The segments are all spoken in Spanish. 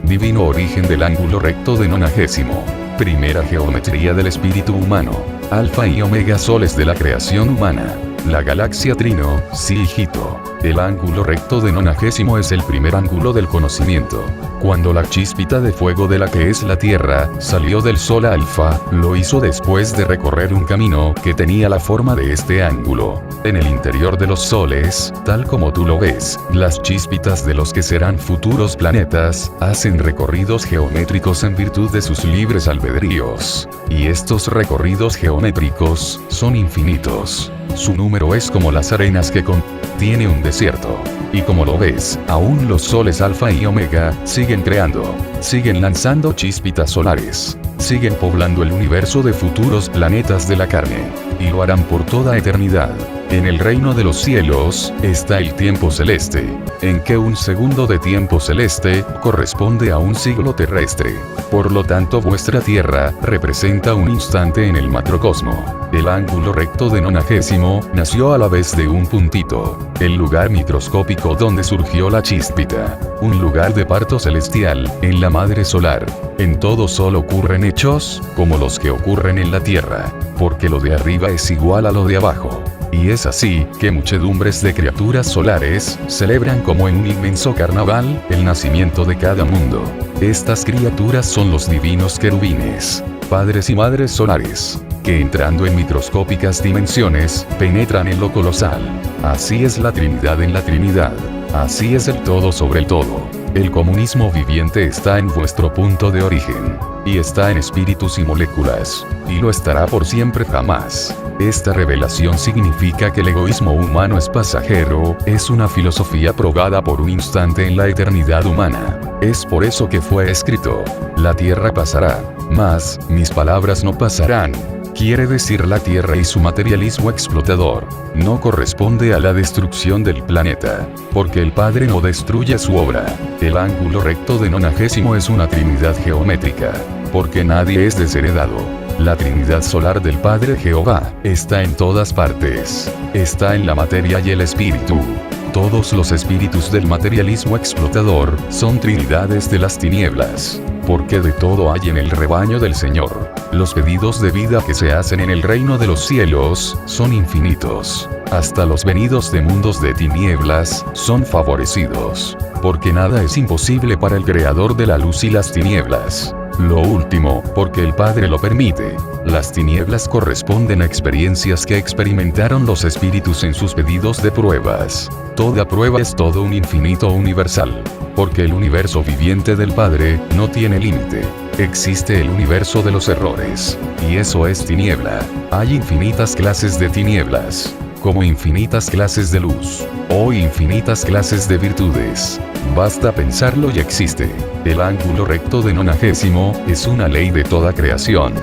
divino origen del ángulo recto de 90º. Primera geometría del espíritu humano. Alfa y Omega soles de la creación humana. La galaxia Trino, sí hijito. El ángulo recto de 90º es el primer ángulo del conocimiento. Cuando la chispita de fuego de la que es la Tierra, salió del Sol Alfa, lo hizo después de recorrer un camino que tenía la forma de este ángulo. En el interior de los soles, tal como tú lo ves, las chispitas de los que serán futuros planetas, hacen recorridos geométricos en virtud de sus libres albedríos. Y estos recorridos geométricos, son infinitos. Su número es como las arenas que contiene un desierto. Y como lo ves, aún los soles Alfa y Omega siguen creando, siguen lanzando chispitas solares, siguen poblando el universo de futuros planetas de la carne, y lo harán por toda eternidad. En el reino de los cielos está el tiempo celeste, en que un segundo de tiempo celeste corresponde a un siglo terrestre. Por lo tanto, vuestra Tierra representa un instante en el macrocosmo. El ángulo recto de 90º nació a la vez de un puntito, el lugar microscópico donde surgió la chispita, un lugar de parto celestial en la madre solar. En todo Sol ocurren hechos como los que ocurren en la Tierra, porque lo de arriba es igual a lo de abajo. Y es así que muchedumbres de criaturas solares celebran como en un inmenso carnaval el nacimiento de cada mundo. Estas criaturas son los divinos querubines, padres y madres solares, que entrando en microscópicas dimensiones, penetran en lo colosal. Así es la Trinidad en la Trinidad. Así es el todo sobre el todo. El comunismo viviente está en vuestro punto de origen, y está en espíritus y moléculas, y lo estará por siempre jamás. Esta revelación significa que el egoísmo humano es pasajero, es una filosofía probada por un instante en la eternidad humana. Es por eso que fue escrito: la tierra pasará, mas mis palabras no pasarán. Quiere decir, la Tierra y su materialismo explotador no corresponde a la destrucción del planeta, porque el Padre no destruye su obra. El ángulo recto de 90º es una trinidad geométrica, porque nadie es desheredado. La Trinidad solar del Padre Jehová está en todas partes. Está en la materia y el espíritu. Todos los espíritus del materialismo explotador son trinidades de las tinieblas, porque de todo hay en el rebaño del Señor. Los pedidos de vida que se hacen en el reino de los cielos son infinitos. Hasta los venidos de mundos de tinieblas son favorecidos, porque nada es imposible para el Creador de la luz y las tinieblas. Lo último, porque el Padre lo permite. Las tinieblas corresponden a experiencias que experimentaron los espíritus en sus pedidos de pruebas. Toda prueba es todo un infinito universal, porque el universo viviente del Padre no tiene límite. Existe el universo de los errores, y eso es tiniebla. Hay infinitas clases de tinieblas, como infinitas clases de luz, o infinitas clases de virtudes. Basta pensarlo y existe. El ángulo recto de 90º es una ley de toda creación.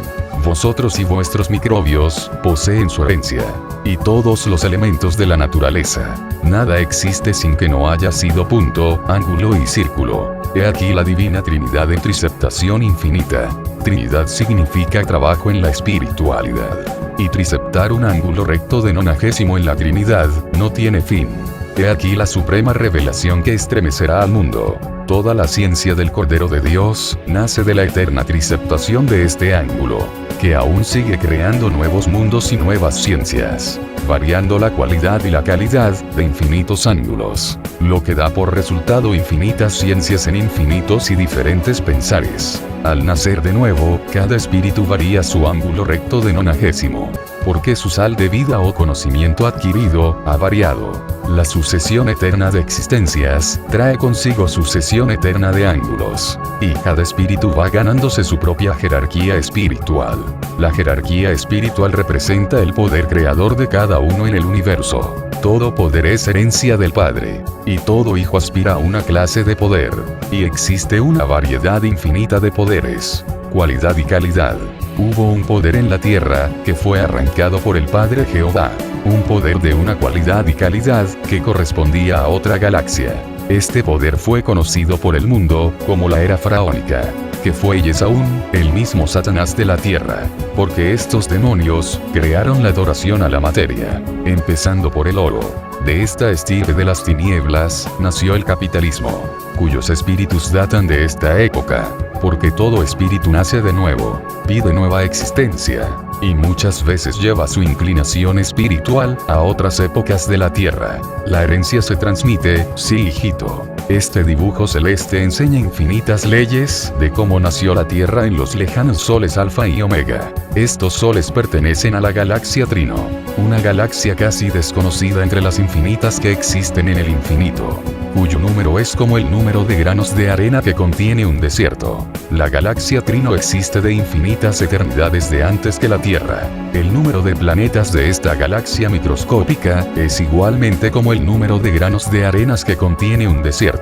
Vosotros y vuestros microbios poseen su herencia, y todos los elementos de la naturaleza. Nada existe sin que no haya sido punto, ángulo y círculo. He aquí la divina Trinidad en triceptación infinita. Trinidad significa trabajo en la espiritualidad. Y triceptar un ángulo recto de 90º en la Trinidad no tiene fin. He aquí la suprema revelación que estremecerá al mundo. Toda la ciencia del Cordero de Dios nace de la eterna triceptación de este ángulo, que aún sigue creando nuevos mundos y nuevas ciencias, variando la cualidad y la calidad de infinitos ángulos, lo que da por resultado infinitas ciencias en infinitos y diferentes pensares. Al nacer de nuevo, cada espíritu varía su ángulo recto de 90º, porque su sal de vida o conocimiento adquirido ha variado. La sucesión eterna de existencias trae consigo sucesión eterna de ángulos, y cada espíritu va ganándose su propia jerarquía espiritual. La jerarquía espiritual representa el poder creador de cada uno en el universo. Todo poder es herencia del Padre, y todo hijo aspira a una clase de poder, y existe una variedad infinita de poderes, cualidad y calidad. Hubo un poder en la tierra que fue arrancado por el Padre Jehová, un poder de una cualidad y calidad que correspondía a otra galaxia. Este poder fue conocido por el mundo como la era faraónica, que fue y es aún el mismo Satanás de la tierra, porque estos demonios crearon la adoración a la materia, empezando por el oro. De esta estirpe de las tinieblas nació el capitalismo. cuyos espíritus datan de esta época, porque todo espíritu nace de nuevo, pide nueva existencia, y muchas veces lleva su inclinación espiritual a otras épocas de la Tierra. La herencia se transmite, sí, hijito. Este dibujo celeste enseña infinitas leyes de cómo nació la Tierra en los lejanos soles Alfa y Omega. Estos soles pertenecen a la galaxia Trino, una galaxia casi desconocida entre las infinitas que existen en el infinito, cuyo número es como el número de granos de arena que contiene un desierto. La galaxia Trino existe de infinitas eternidades de antes que la Tierra. El número de planetas de esta galaxia microscópica es igualmente como el número de granos de arenas que contiene un desierto.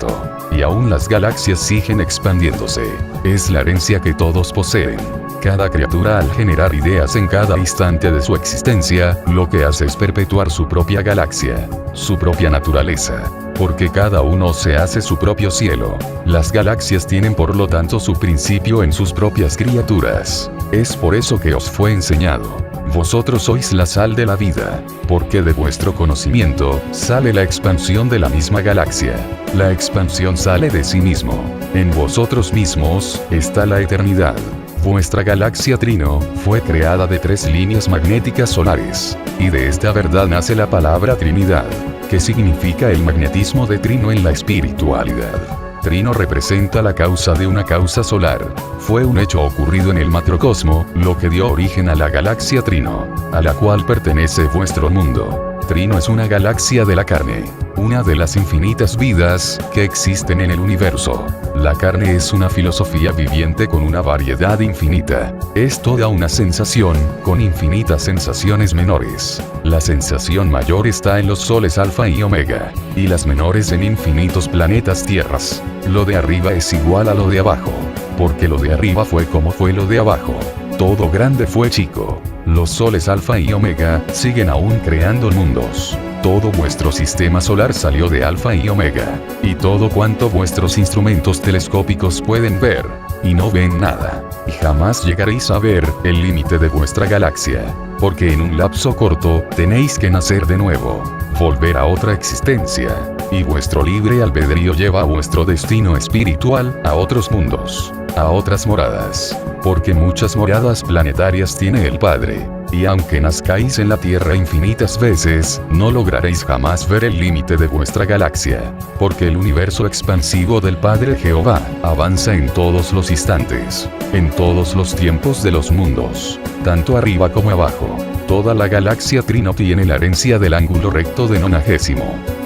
Y aún las galaxias siguen expandiéndose. Es la herencia que todos poseen. Cada criatura, al generar ideas en cada instante de su existencia, lo que hace es perpetuar su propia galaxia, su propia naturaleza, porque cada uno se hace su propio cielo. Las galaxias tienen por lo tanto su principio en sus propias criaturas. Es por eso que os fue enseñado: vosotros sois la sal de la vida, porque de vuestro conocimiento sale la expansión de la misma galaxia. La expansión sale de sí mismo. En vosotros mismos está la eternidad. Vuestra galaxia Trino fue creada de 3 líneas magnéticas solares, y de esta verdad nace la palabra Trinidad, que significa el magnetismo de Trino en la espiritualidad. Trino representa la causa de una causa solar. Fue un hecho ocurrido en el macrocosmo lo que dio origen a la galaxia Trino, a la cual pertenece vuestro mundo. Trino es una galaxia de la carne, una de las infinitas vidas que existen en el universo. La carne es una filosofía viviente con una variedad infinita. Es toda una sensación, con infinitas sensaciones menores. La sensación mayor está en los soles Alfa y Omega, y las menores en infinitos planetas tierras. Lo de arriba es igual a lo de abajo, porque lo de arriba fue como fue lo de abajo. Todo grande fue chico. Los soles Alfa y Omega siguen aún creando mundos. Todo vuestro sistema solar salió de Alfa y Omega, y todo cuanto vuestros instrumentos telescópicos pueden ver, y no ven nada. Y jamás llegaréis a ver el límite de vuestra galaxia, porque en un lapso corto tenéis que nacer de nuevo, volver a otra existencia, y vuestro libre albedrío lleva a vuestro destino espiritual a otros mundos, a otras moradas, porque muchas moradas planetarias tiene el Padre. Y aunque nazcáis en la Tierra infinitas veces, no lograréis jamás ver el límite de vuestra galaxia, porque el universo expansivo del Padre Jehová avanza en todos los instantes, en todos los tiempos de los mundos, tanto arriba como abajo. Toda la galaxia Trino tiene la herencia del ángulo recto de 90,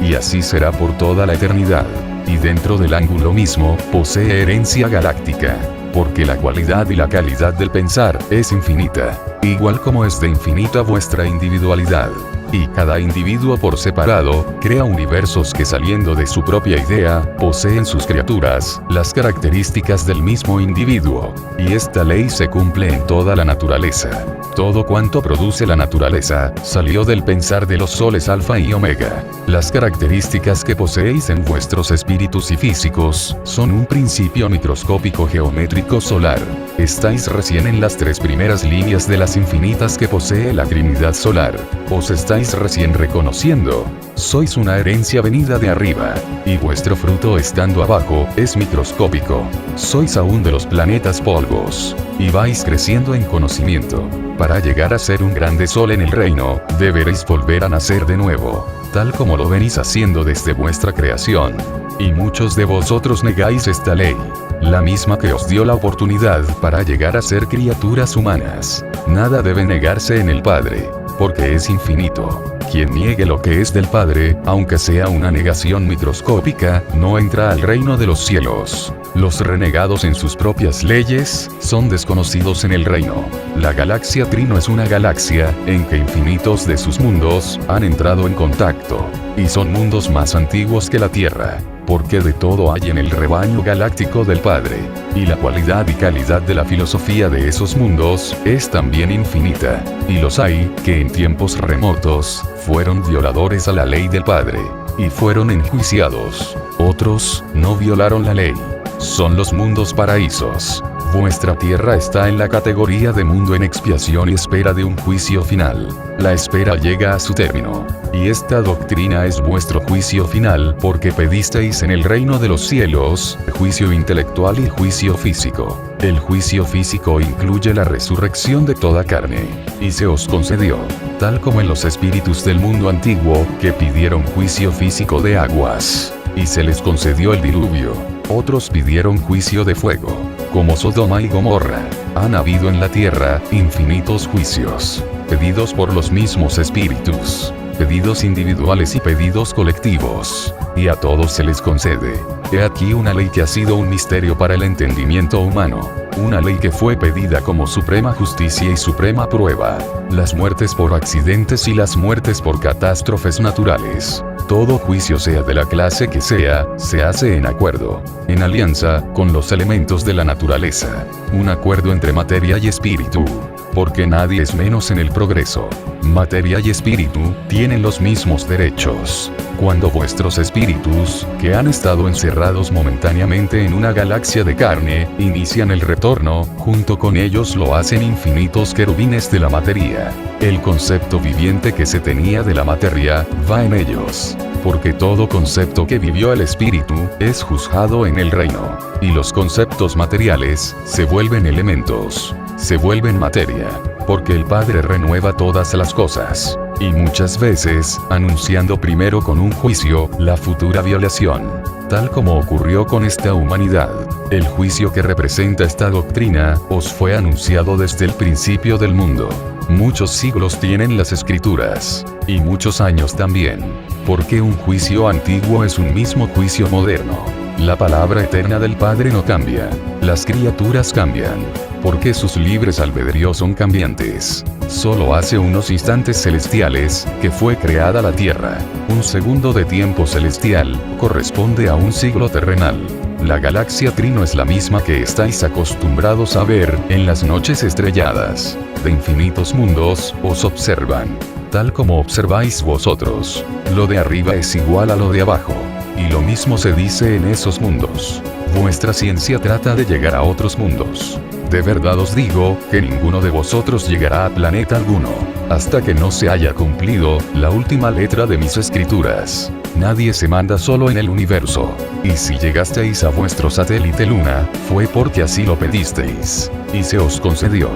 y así será por toda la eternidad. Y dentro del ángulo mismo, posee herencia galáctica, porque la cualidad y la calidad del pensar es infinita, igual como es de infinita vuestra individualidad. Y cada individuo por separado crea universos que, saliendo de su propia idea, poseen sus criaturas las características del mismo individuo, y esta ley se cumple en toda la naturaleza. Todo cuanto produce la naturaleza salió del pensar de los soles Alfa y Omega. Las características que poseéis en vuestros espíritus y físicos son un principio microscópico geométrico solar. Estáis recién en las 3 primeras líneas de las infinitas que posee la Trinidad solar. Os estáis recién reconociendo. Sois una herencia venida de arriba, y vuestro fruto estando abajo es microscópico. Sois aún de los planetas polvos, y vais creciendo en conocimiento. Para llegar a ser un grande sol en el reino, deberéis volver a nacer de nuevo, tal como lo venís haciendo desde vuestra creación. Y muchos de vosotros negáis esta ley, la misma que os dio la oportunidad para llegar a ser criaturas humanas. Nada debe negarse en el Padre, porque es infinito. Quien niegue lo que es del Padre, aunque sea una negación microscópica, no entra al reino de los cielos. Los renegados en sus propias leyes son desconocidos en el reino. La galaxia Trino es una galaxia en que infinitos de sus mundos han entrado en contacto, y son mundos más antiguos que la Tierra, porque de todo hay en el rebaño galáctico del Padre, y la cualidad y calidad de la filosofía de esos mundos es también infinita, y los hay que en tiempos remotos fueron violadores a la ley del Padre, y fueron enjuiciados. Otros no violaron la ley. Son los mundos paraísos. Vuestra tierra está en la categoría de mundo en expiación y espera de un juicio final. La espera llega a su término. Y esta doctrina es vuestro juicio final, porque pedisteis en el reino de los cielos, juicio intelectual y juicio físico. El juicio físico incluye la resurrección de toda carne. Y se os concedió, tal como en los espíritus del mundo antiguo, que pidieron juicio físico de aguas. Y se les concedió el diluvio. Otros pidieron juicio de fuego. Como Sodoma y Gomorra, han habido en la tierra infinitos juicios, pedidos por los mismos espíritus, pedidos individuales y pedidos colectivos, y a todos se les concede. He aquí una ley que ha sido un misterio para el entendimiento humano, una ley que fue pedida como suprema justicia y suprema prueba: las muertes por accidentes y las muertes por catástrofes naturales. Todo juicio, sea de la clase que sea, se hace en acuerdo, en alianza, con los elementos de la naturaleza. Un acuerdo entre materia y espíritu. Porque nadie es menos en el progreso. Materia y espíritu tienen los mismos derechos. Cuando vuestros espíritus, que han estado encerrados momentáneamente en una galaxia de carne, inician el retorno, junto con ellos lo hacen infinitos querubines de la materia. El concepto viviente que se tenía de la materia, va en ellos. Porque todo concepto que vivió el espíritu, es juzgado en el reino. Y los conceptos materiales, se vuelven elementos. Se vuelven materia. Porque el Padre renueva todas las cosas. Y muchas veces, anunciando primero con un juicio, la futura violación. Tal como ocurrió con esta humanidad. El juicio que representa esta doctrina, os fue anunciado desde el principio del mundo. Muchos siglos tienen las escrituras. Y muchos años también. Porque un juicio antiguo es un mismo juicio moderno. La palabra eterna del Padre no cambia. Las criaturas cambian. Porque sus libres albedríos son cambiantes. Solo hace unos instantes celestiales, que fue creada la tierra. Un segundo de tiempo celestial, corresponde a un siglo terrenal. La galaxia Trino es la misma que estáis acostumbrados a ver, en las noches estrelladas. De infinitos mundos, os observan. Tal como observáis vosotros. Lo de arriba es igual a lo de abajo. Y lo mismo se dice en esos mundos. Vuestra ciencia trata de llegar a otros mundos. De verdad os digo, que ninguno de vosotros llegará a planeta alguno, hasta que no se haya cumplido la última letra de mis escrituras. Nadie se manda solo en el universo. Y si llegasteis a vuestro satélite Luna, fue porque así lo pedisteis. Y se os concedió.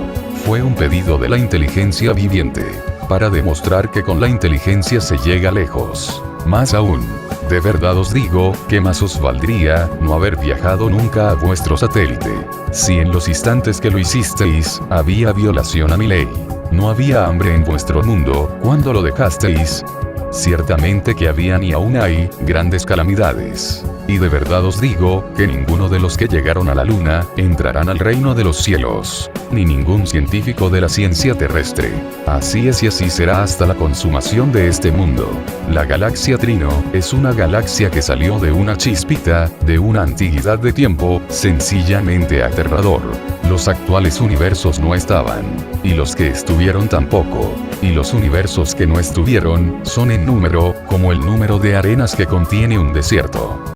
Fue un pedido de la inteligencia viviente, para demostrar que con la inteligencia se llega lejos. Más aún, de verdad os digo, que más os valdría no haber viajado nunca a vuestro satélite. Si en los instantes que lo hicisteis, había violación a mi ley. No había hambre en vuestro mundo, cuando lo dejasteis. Ciertamente que habían y aún hay, grandes calamidades. Y de verdad os digo, que ninguno de los que llegaron a la luna, entrarán al reino de los cielos. Ni ningún científico de la ciencia terrestre. Así es y así será hasta la consumación de este mundo. La galaxia Trino, es una galaxia que salió de una chispita, de una antigüedad de tiempo, sencillamente aterrador. Los actuales universos no estaban. Y los que estuvieron tampoco. Y los universos que no estuvieron, son en número, como el número de arenas que contiene un desierto.